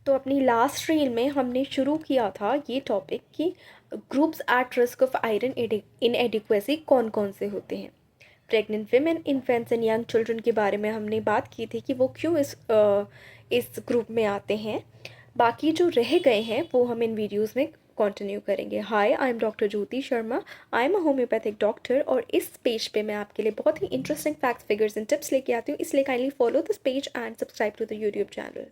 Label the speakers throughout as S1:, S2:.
S1: तो अपनी last reel में हमने शुरू किया था ये टॉपिक कि groups at risk of iron inadequacy कौन कौन से होते हैं। Pregnant women, infants and young children के बारे में हमने बात की थी कि वो क्यों इस ग्रुप में आते हैं। बाकी जो रह गए हैं वो हम इन वीडियोस में कंटिन्यू करेंगे। Hi, I am doctor Jyoti Sharma. I am a homeopathic doctor और इस पेज पे मैं आपके लिए बहुत ही interesting facts, figures and tips लेके आती हूँ, इसलिए kindly follow this page and subscribe to the YouTube channel.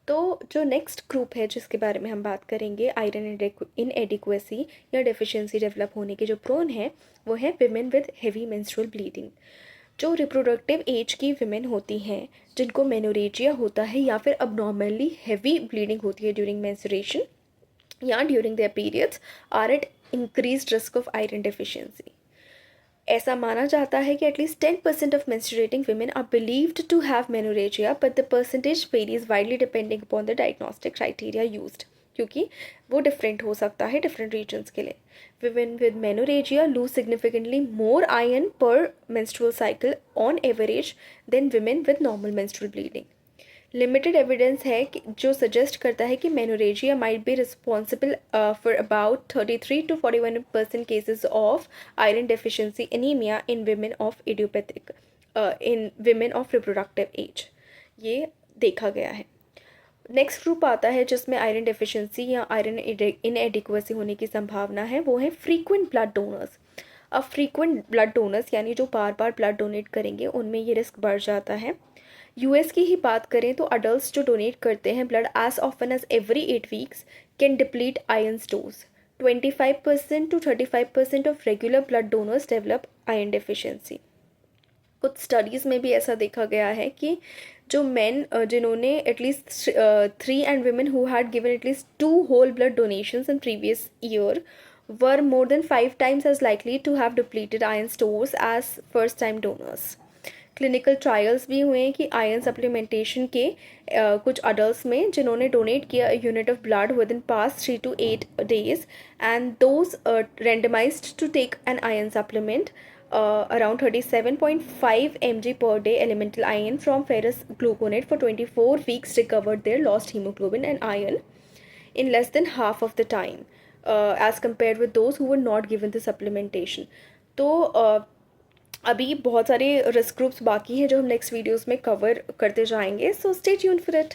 S1: तो जो नेक्स्ट ग्रुप है जिसके बारे में हम बात करेंगे आयरन इनएडिक्वेसी या डेफिशिएंसी डेवलप होने के जो प्रोन है, वो है women with heavy menstrual bleeding. जो रिप्रोडक्टिव एज की विमेन होती हैं जिनको मेनोरेजिया होता है या फिर अबनॉर्मली हेवी ब्लीडिंग होती है ड्यूरिंग मेंस्ट्रुएशन या during their periods, are at increase risk of iron deficiency. ऐसा माना जाता है कि एटलीस्ट 10% ऑफ menstruating women are believed to have menorrhagia, but the percentage varies widely depending upon the diagnostic criteria used, क्योंकि वो different हो सकता है डिफरेंट रीजन्स के लिए। Women with menorrhagia lose significantly more iron per menstrual cycle on average than women with normal menstrual bleeding. Limited evidence है कि जो सजेस्ट करता है कि menorrhagia might be responsible for about 33 to 41% cases of iron deficiency anaemia in women of idiopathic in women of reproductive age, ये देखा गया है। नेक्स्ट ग्रुप आता है जिसमें आयरन डेफिशिएंसी या आयरन इनएडिक्वेसी होने की संभावना है, वो है फ्रीक्वेंट ब्लड डोनर्स। अब फ्रीक्वेंट ब्लड डोनर्स यानी जो बार बार ब्लड डोनेट करेंगे उनमें ये रिस्क बढ़ जाता है। यूएस की ही बात करें तो अडल्ट जो डोनेट करते हैं blood as often as every 8 weeks can deplete iron stores. 25% to 35% of regular blood donors develop iron deficiency. कुछ स्टडीज़ में भी ऐसा देखा गया है कि जो मेन जिन्होंने at least 3 and women who had given at least 2 whole blood donations in previous year were more than 5 times as likely to have depleted iron stores as first time donors. Clinical trials भी हुए हैं कि iron supplementation के कुछ adult में जिन्होंने donate किया unit of blood within past 3 to 8 days and those randomised to take an iron supplement around 37.5 mg per day elemental iron from ferrous gluconate for 24 weeks recovered their lost hemoglobin and iron in less than half of the time as compared with those who were not given the supplementation. तो अभी बहुत सारे risk groups बाकी हैं जो हम next videos में cover करते जाएंगे, so stay tuned for it.